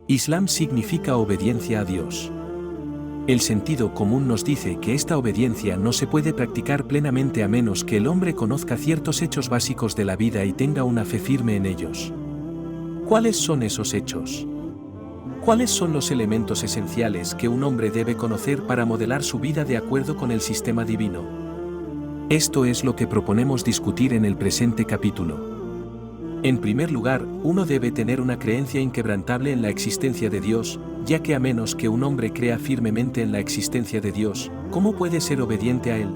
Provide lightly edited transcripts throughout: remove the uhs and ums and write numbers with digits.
Islam significa obediencia a Dios. El sentido común nos dice que esta obediencia no se puede practicar plenamente a menos que el hombre conozca ciertos hechos básicos de la vida y tenga una fe firme en ellos. ¿Cuáles son esos hechos? ¿Cuáles son los elementos esenciales que un hombre debe conocer para modelar su vida de acuerdo con el sistema divino? Esto es lo que proponemos discutir en el presente capítulo. En primer lugar, uno debe tener una creencia inquebrantable en la existencia de Dios, ya que a menos que un hombre crea firmemente en la existencia de Dios, ¿cómo puede ser obediente a Él?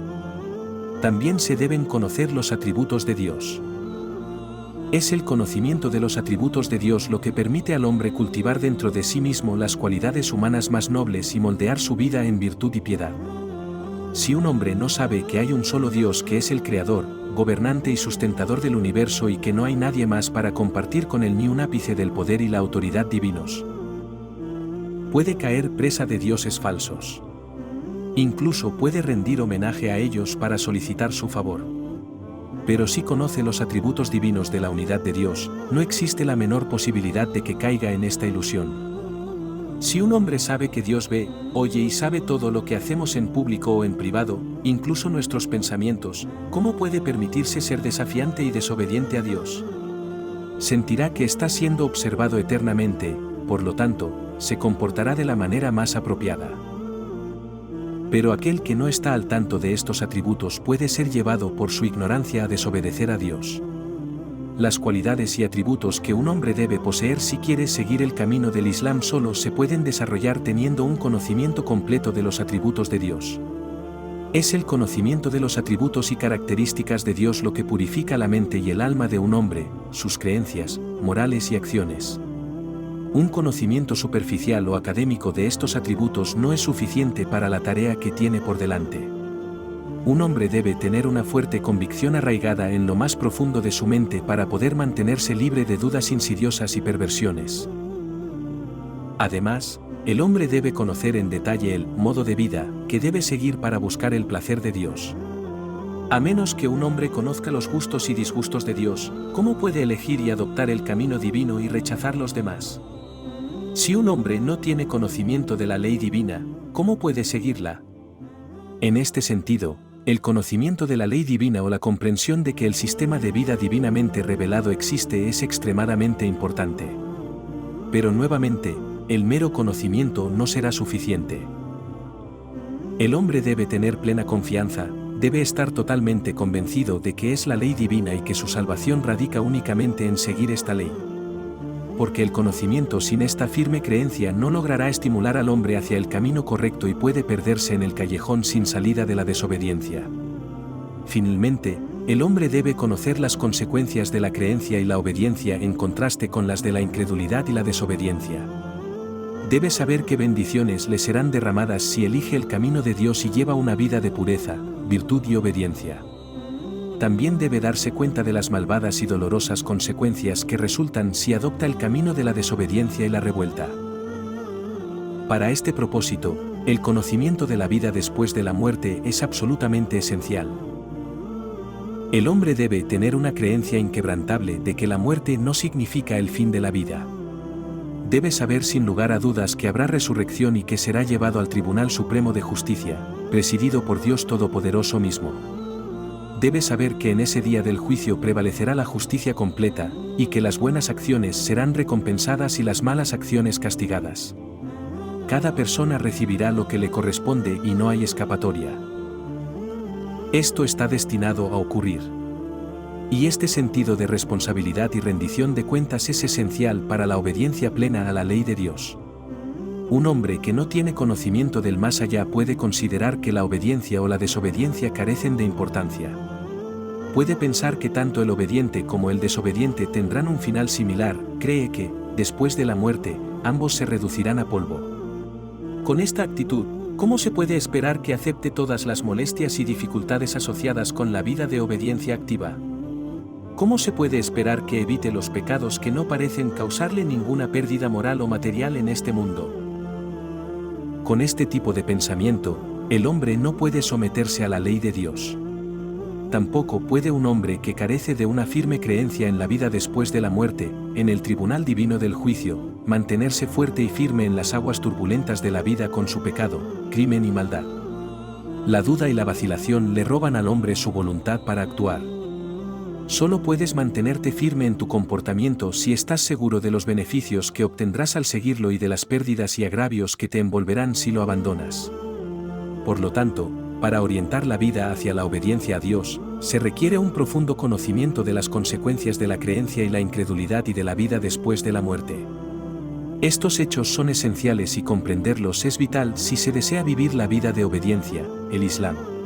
También se deben conocer los atributos de Dios. Es el conocimiento de los atributos de Dios lo que permite al hombre cultivar dentro de sí mismo las cualidades humanas más nobles y moldear su vida en virtud y piedad. Si un hombre no sabe que hay un solo Dios que es el Creador, gobernante y sustentador del universo y que no hay nadie más para compartir con él ni un ápice del poder y la autoridad divinos, puede caer presa de dioses falsos. Incluso puede rendir homenaje a ellos para solicitar su favor. Pero si conoce los atributos divinos de la unidad de Dios, no existe la menor posibilidad de que caiga en esta ilusión. Si un hombre sabe que Dios ve, oye y sabe todo lo que hacemos en público o en privado, incluso nuestros pensamientos, ¿cómo puede permitirse ser desafiante y desobediente a Dios? Sentirá que está siendo observado eternamente, por lo tanto, se comportará de la manera más apropiada. Pero aquel que no está al tanto de estos atributos puede ser llevado por su ignorancia a desobedecer a Dios. Las cualidades y atributos que un hombre debe poseer si quiere seguir el camino del Islam solo se pueden desarrollar teniendo un conocimiento completo de los atributos de Dios. Es el conocimiento de los atributos y características de Dios lo que purifica la mente y el alma de un hombre, sus creencias, morales y acciones. Un conocimiento superficial o académico de estos atributos no es suficiente para la tarea que tiene por delante. Un hombre debe tener una fuerte convicción arraigada en lo más profundo de su mente para poder mantenerse libre de dudas insidiosas y perversiones. Además, el hombre debe conocer en detalle el modo de vida que debe seguir para buscar el placer de Dios. A menos que un hombre conozca los gustos y disgustos de Dios, ¿cómo puede elegir y adoptar el camino divino y rechazar los demás? Si un hombre no tiene conocimiento de la ley divina, ¿cómo puede seguirla? En este sentido, el conocimiento de la ley divina o la comprensión de que el sistema de vida divinamente revelado existe es extremadamente importante. Pero nuevamente, el mero conocimiento no será suficiente. El hombre debe tener plena confianza, debe estar totalmente convencido de que es la ley divina y que su salvación radica únicamente en seguir esta ley. Porque el conocimiento sin esta firme creencia no logrará estimular al hombre hacia el camino correcto y puede perderse en el callejón sin salida de la desobediencia. Finalmente, el hombre debe conocer las consecuencias de la creencia y la obediencia en contraste con las de la incredulidad y la desobediencia. Debe saber qué bendiciones le serán derramadas si elige el camino de Dios y lleva una vida de pureza, virtud y obediencia. También debe darse cuenta de las malvadas y dolorosas consecuencias que resultan si adopta el camino de la desobediencia y la revuelta. Para este propósito, el conocimiento de la vida después de la muerte es absolutamente esencial. El hombre debe tener una creencia inquebrantable de que la muerte no significa el fin de la vida. Debe saber sin lugar a dudas que habrá resurrección y que será llevado al Tribunal Supremo de Justicia, presidido por Dios Todopoderoso mismo. Debe saber que en ese día del juicio prevalecerá la justicia completa, y que las buenas acciones serán recompensadas y las malas acciones castigadas. Cada persona recibirá lo que le corresponde y no hay escapatoria. Esto está destinado a ocurrir. Y este sentido de responsabilidad y rendición de cuentas es esencial para la obediencia plena a la ley de Dios. Un hombre que no tiene conocimiento del más allá puede considerar que la obediencia o la desobediencia carecen de importancia. Puede pensar que tanto el obediente como el desobediente tendrán un final similar, cree que, después de la muerte, ambos se reducirán a polvo. Con esta actitud, ¿cómo se puede esperar que acepte todas las molestias y dificultades asociadas con la vida de obediencia activa? ¿Cómo se puede esperar que evite los pecados que no parecen causarle ninguna pérdida moral o material en este mundo? Con este tipo de pensamiento, el hombre no puede someterse a la ley de Dios. Tampoco puede un hombre que carece de una firme creencia en la vida después de la muerte, en el tribunal divino del juicio, mantenerse fuerte y firme en las aguas turbulentas de la vida con su pecado, crimen y maldad. La duda y la vacilación le roban al hombre su voluntad para actuar. Solo puedes mantenerte firme en tu comportamiento si estás seguro de los beneficios que obtendrás al seguirlo y de las pérdidas y agravios que te envolverán si lo abandonas. Por lo tanto, para orientar la vida hacia la obediencia a Dios, se requiere un profundo conocimiento de las consecuencias de la creencia y la incredulidad y de la vida después de la muerte. Estos hechos son esenciales y comprenderlos es vital si se desea vivir la vida de obediencia, el Islam.